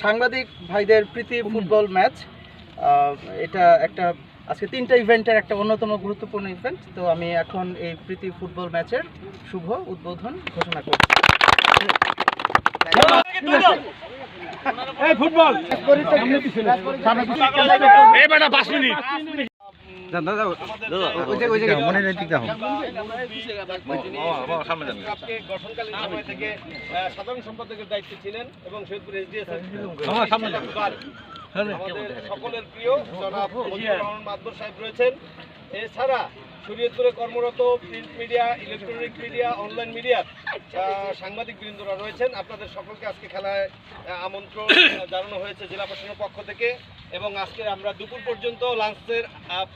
সাংবাদিক ভাইদের প্রীতি football match, এটা একটা আজকে 3টা ইভেন্টের একটা অন্যতম গুরুত্বপূর্ণ ইভেন্ট। তো আমি এখন এই প্রীতি ফুটবল ম্যাচের শুভ উদ্বোধন ঘোষণা করছি। সাধারণ সম্পাদকের দায়িত্বে ছিলেন এবং শহীদপুর আমাদের সকলের প্রিয় জনাব মাদবর সাহেব রয়েছেন। এছাড়া শরীয়তপুরে কর্মরত print media, electronic media, online মিডিয়ার সাংবাদিক বৃন্দরা রয়েছেন। আপনাদের সকলকে আজকে খেলায় আমন্ত্রণ জানানো হয়েছে জেলা প্রশাসনের পক্ষ থেকে এবং আজকে আমরা দুপুর পর্যন্ত লাঞ্চের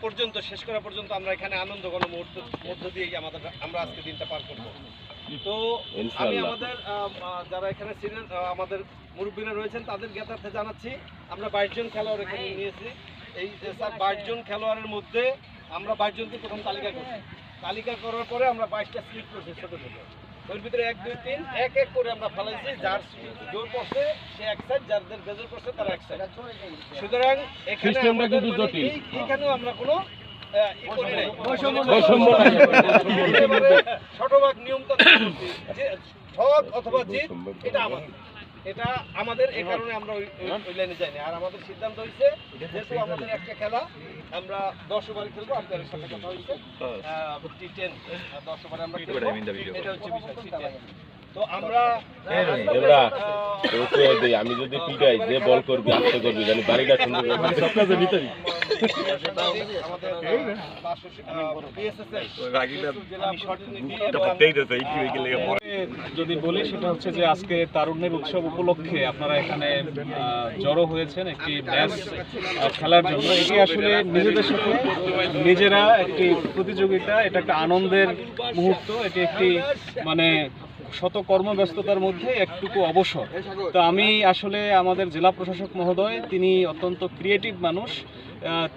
পর্যন্ত শেষ করা পর্যন্ত আমরা এখানে আনন্দ ঘন মুহূর্ত মধ্য দিয়ে আমরা আজকে দিনটা পার করব। তো আমি আমাদের যারা এখানে ছিলেন আমাদের মুরব্বীরা রয়েছেন তাদের জ্ঞাতার্থে জানাচ্ছি আমরা 22 জন খেলোয়াড় এখানে নিয়েছি। এই 22 জন খেলোয়াড়ের মধ্যে আমরা 22 জনকে প্রথম তালিকা করছি। তালিকা করার পরে আমরা 22টা স্লিপ করছি ছোট ছোট। ওর ভিতরে 1, 2, 3 এক এক করে আমরা ফেলাইছি। যার জোর পড়ছে সে এক সাইড, যাদের বেজর পড়ছে তারা এক সাইড। সুতরাং এখানে এইখানেও আমরা কোনো শতভাগ নিয়ম ঠক অথবা জিত এটা আমাদের এই কারণে আমরা ওই লাইনে যাইনি। আর আমাদের সিদ্ধান্ত হয়েছে যেহেতু আমাদের একটা খেলা আমরা 10 ওভারে খেলবো, আপনাদের সাথে কথা হয়েছে T10 10 ওভারে আমরা খেলবো, এটা হচ্ছে বিষয়। তো আমরা আমি যদি পিটাই যে বল করবি আস্তে করবি জানি বাড়িটা সুন্দর যদি বলি সেটা হচ্ছে যে আজকে তারুণ্যের উৎসব উপলক্ষে আপনারা এখানে জড়ো হয়েছেন একটি ম্যাচ খেলার জন্য। এটি আসলে নিজেদের সাথে নিজেরা একটি প্রতিযোগিতা, এটা একটা আনন্দের মুহূর্ত, এটি একটি মানে শত কর্মব্যস্ততার মধ্যে একটুকু অবসর। তো আমি আসলে আমাদের জেলা প্রশাসক মহোদয় তিনি অত্যন্ত ক্রিয়েটিভ মানুষ।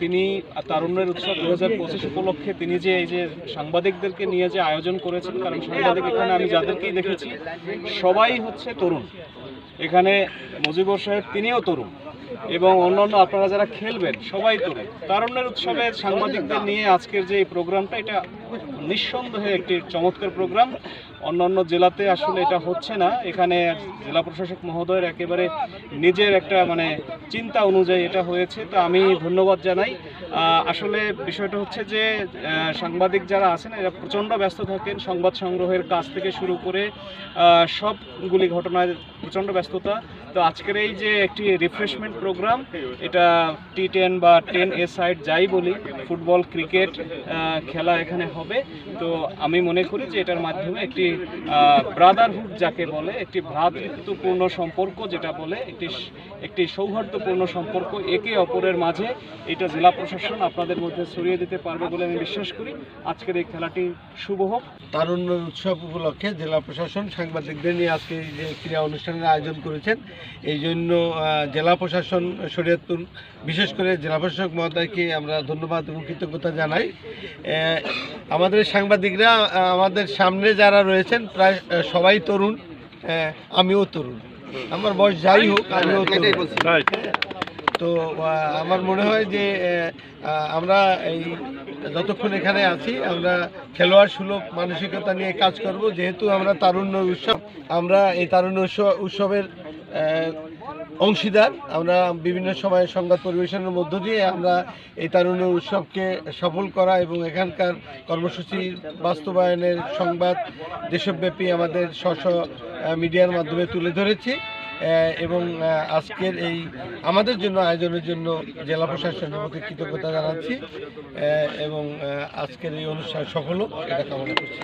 তিনি তারুণ্যের উৎসব 2025 উপলক্ষে তিনি যে এই যে সাংবাদিকদেরকে নিয়ে যে আয়োজন করেছেন, কারণ সাংবাদিক এখানে আমি যাদেরকেই দেখেছি সবাই হচ্ছে তরুণ। এখানে মুজিবুর সাহেব তিনিও তরুণ এবং অন্যান্য আপনারা যারা খেলবেন সবাই তরুণ। তারুণ্যের উৎসবের সাংবাদিকদের নিয়ে আজকের যে এই প্রোগ্রামটা, এটা নিঃসন্দেহে একটি চমৎকার প্রোগ্রাম। অন্যান্য জেলাতে আসলে এটা হচ্ছে না। এখানে জেলা প্রশাসক মহোদয়ের একেবারে নিজের একটা মানে চিন্তা অনুযায়ী এটা হয়েছে। তো আমি ধন্যবাদ জানাই। আসলে বিষয়টা হচ্ছে যে সাংবাদিক যারা আছেন এরা প্রচণ্ড ব্যস্ত থাকেন, সংবাদ সংগ্রহের কাজ থেকে শুরু করে সবগুলি ঘটনায় প্রচণ্ড ব্যস্ততা। তো আজকের এই যে একটি রিফ্রেশমেন্ট প্রোগ্রাম, এটা T10 বা 10A সাইড যাই বলি, ফুটবল ক্রিকেট খেলা এখানে হবে। তো আমি মনে করি যে এটার মাধ্যমে একটি ব্রাদারহুড যাকে বলে, একটি ভ্রাতৃত্বপূর্ণ সম্পর্ক যেটা বলে, একটি সৌহার্দ্যপূর্ণ সম্পর্ক একে অপরের মাঝে এটা জেলা প্রশাসন আপনাদের মধ্যে ছড়িয়ে দিতে পারবে বলে আমি বিশ্বাস করি। আজকের এই খেলাটি শুভ হোক। তারুণ্য উৎসব উপলক্ষে জেলা প্রশাসন সাংবাদিকদের নিয়ে আজকে এই যে ক্রীড়া অনুষ্ঠানের আয়োজন করেছেন, এই জন্য জেলা প্রশাসন শরীয়তপুর বিশেষ করে জেলা প্রশাসক মহোদয়কে আমরা ধন্যবাদ এবং কৃতজ্ঞতা জানাই। আমাদের সাংবাদিকরা আমাদের সামনে যারা রয়েছেন প্রায় সবাই তরুণ, আমিও তরুণ, আমার বয়স যাই হোক আমিও তরুণ। তো আমার মনে হয় যে আমরা এই যতক্ষণ এখানে আছি আমরা খেলোয়াড় সুলভ মানসিকতা নিয়ে কাজ করব। যেহেতু আমরা তারুণ্য উৎসব, আমরা এই তারুণ্য উৎসবের অংশীদার, আমরা বিভিন্ন সময়ে সংবাদ পরিবেশনের মধ্য দিয়ে আমরা এই তারুণ্য উৎসবকে সফল করা এবং এখানকার কর্মসূচির বাস্তবায়নের সংবাদ দেশব্যাপী আমাদের স্ব মিডিয়ার মাধ্যমে তুলে ধরেছি এবং আজকের এই আমাদের জন্য আয়োজনের জন্য জেলা প্রশাসনের প্রতি কৃতজ্ঞতা জানাচ্ছি এবং আজকের এই অনুষ্ঠান সফল হোক এটা কামনা করছি।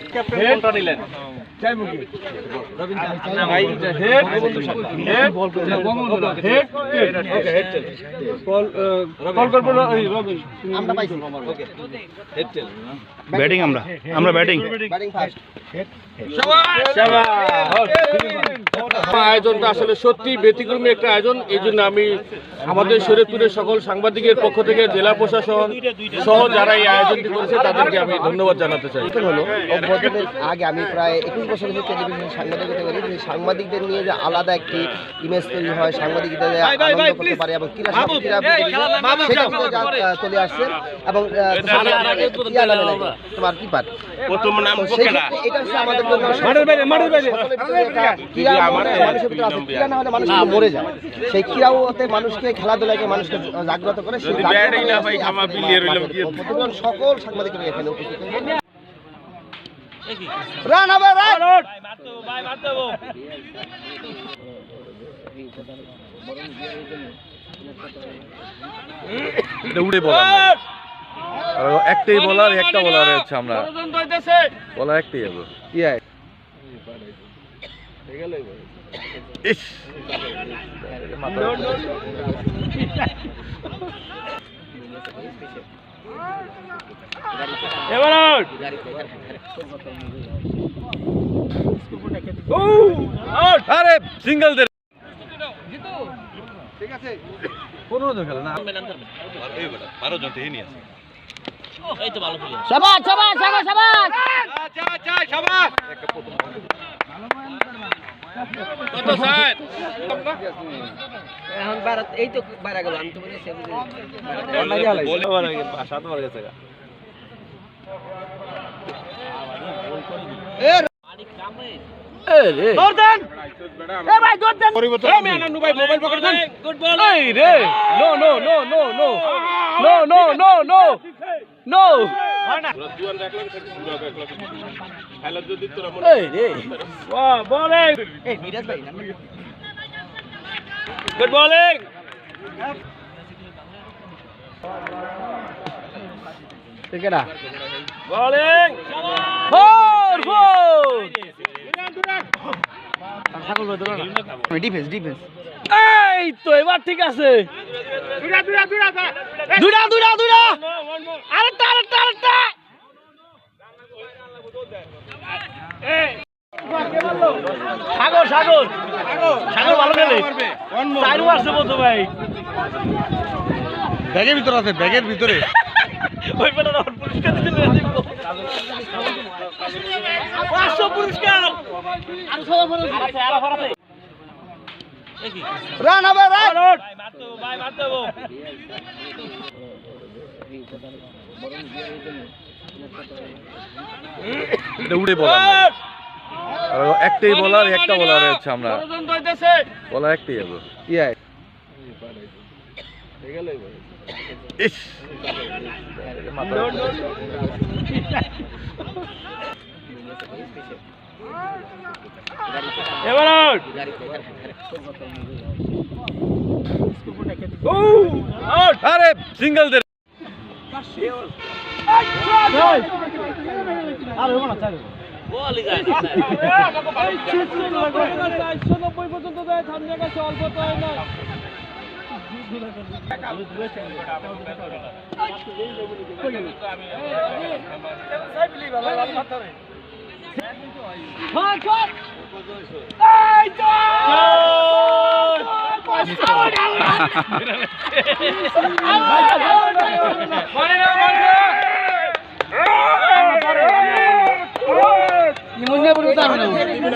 ব্যাটিং আমরা ব্যাটিং আয়োজনটা আসলে সত্যি ব্যতিক্রমী একটা আয়োজন। এই জন্য আমি আমাদের শরীয়তপুরের সকল সাংবাদিকের পক্ষ থেকে জেলা প্রশাসন সহ যারা এই আয়োজনটি করেছে তাদেরকে আমি ধন্যবাদ জানাতে চাই। হলো অভ্যুত্থানের আগে আমি প্রায় 21 বছর ধরে টেলিভিশন সাংবাদিকতা করি। যে সাংবাদিকদের নিয়ে যে আলাদা একটি ইমেজ তৈরি হয়, সাংবাদিকদের আনন্দ করতে পারে এবং ক্রীড়া সেটা চলে আসছে এবং তোমার কি পার এটা হচ্ছে আমাদের ক্রীড়া না হলে মানুষ মরে যায়। সেই ক্রীড়াতে মানুষকে, খেলাধুলাকে মানুষকে জাগ্রত করে সকল সাংবাদিকরা এখানে উপস্থিত হয়েছে। রান হবে একটাই বলার, একটা বলার হচ্ছে আমরা বলার একটাই হবে। ইস আরে সিঙ্গেল দে ঠিক আছে 15 জন খেলে না 12 জন থেকে নিয়ে আসে। এই তো ভালো খেলে। শাবাশ শাবাশ শাবাশ শাবাশ যা যা শাবাশ কত স্যার এখন ভারত এই তো বাইরে গেল। আমি তো বলেছি বলে বলে ভাষা তোমার কাছে ডিফেন্স ডিফেন্স এই তো এবার ঠিক আছে। দুইটা আরেকটা সাগর সাগর সাগর ভালো খেলে চাইরু আসছে বলতো ভাই। ব্যাগের ভিতরে আছে, ব্যাগের ভিতরে ওই পেটা পুরস্কার দিতে দিব 500 পুরস্কার আর সবাই মনে আছে আর আছে রান হবে রান ভাই মারতো ভাই মারতো এটা উড়ে বলার একটাই বলার, একটা বলার হচ্ছে আমরা বলার একটাই হবে। ইস এবার আরে সিঙ্গেল দে আরে ওনা চাই বলি যায় 190 পর্যন্ত যায় থামনে গেছে অল্প তো না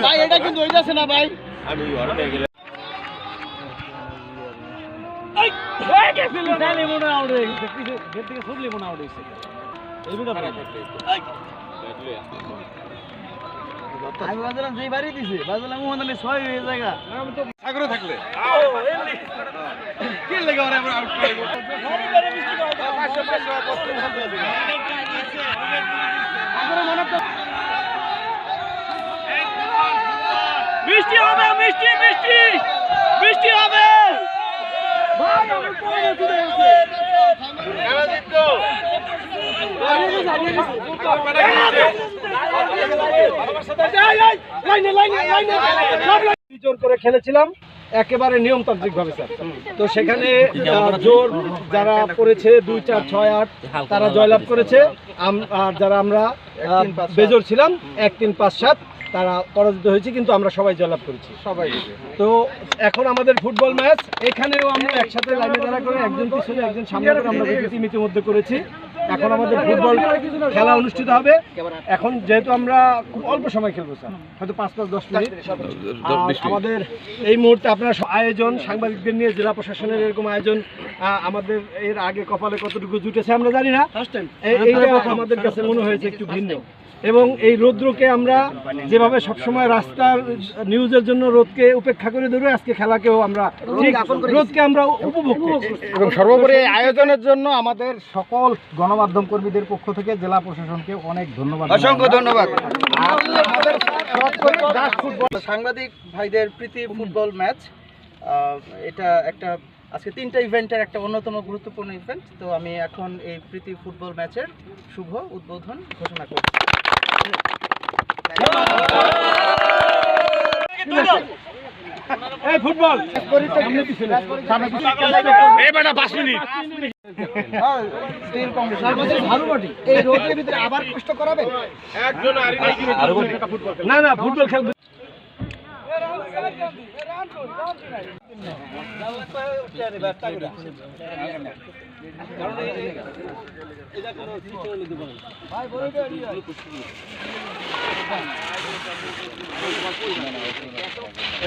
ভাই এটা কিন্তু হয়ে যাচ্ছে না ভাই। আমি ঘরে নিয়ে গেলে আমি বাজালাম যেই বাড়ি দিছে বাজালাম মনে হয় 6 হয়ে জায়গা সাগরে থাকলে কি লাগে ওরে আমরা আউট করব বৃষ্টি হবে বৃষ্টি বৃষ্টি বৃষ্টি হবে ভাই আমি পড়ে গেছি খেলা জিততো জোর করে খেলেছিলাম একেবারে নিয়মতান্ত্রিক ভাবে স্যার। তো সেখানে জোর যারা করেছে 2 4 6 8 তারা জয়লাভ করেছে, আর যারা আমরা বেজোর ছিলাম 1 3 5 7 তারা পরাজিত হয়েছে, কিন্তু আমরা সবাই জয়লাভ করেছি তো এখন আমাদের ফুটবল ম্যাচ, এখানেও আমরা একসাথে লাইনে দাঁড়া করে একজন পিছনে একজন সামনে করে আমরা দুটি ইতিমধ্যে করেছি। এখন আমাদের ফুটবল খেলা অনুষ্ঠিত হবে। এখন যেহেতু আমরা খুব অল্প সময় খেলবো স্যার, হয়তো 5-10 মিনিট। আমাদের এই মুহূর্তে আপনার আয়োজন সাংবাদিকদের নিয়ে জেলা প্রশাসনের এরকম আয়োজন আমাদের এর আগে কপালে কতটুকু জুটেছে আমরা জানি না, এইটা আমাদের কাছে মনে হয়েছে একটু ভিন্ন। এবং এই রৌদ্রকে আমরা যেভাবে সবসময় রাস্তার নিউজের জন্য রোদকে উপেক্ষা করে ধরে আজকে খেলাকেও আমরা রোদকে আমরা উপভোগ করছি। এবং সর্বোপরি এই আয়োজনের জন্য আমাদের সকল গণমাধ্যম কর্মীদের পক্ষ থেকে জেলা প্রশাসনকে অনেক ধন্যবাদ। অসংখ্য ধন্যবাদ। সাংবাদিক ভাইদের প্রীতি ফুটবল ম্যাচ, এটা একটা আজকে 3টা ইভেন্টের একটা অন্যতম গুরুত্বপূর্ণ ইভেন্ট। তো আমি এখন এই প্রীতি ফুটবল ম্যাচের শুভ উদ্বোধন ঘোষণা করছি। এই ফুটবল এই রোদের ভিতরে আবার কষ্ট করাবে? না না ফুটবল খেলবে।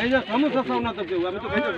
এই যে সমস্যা না তো কেউ, আমি তো খাইতে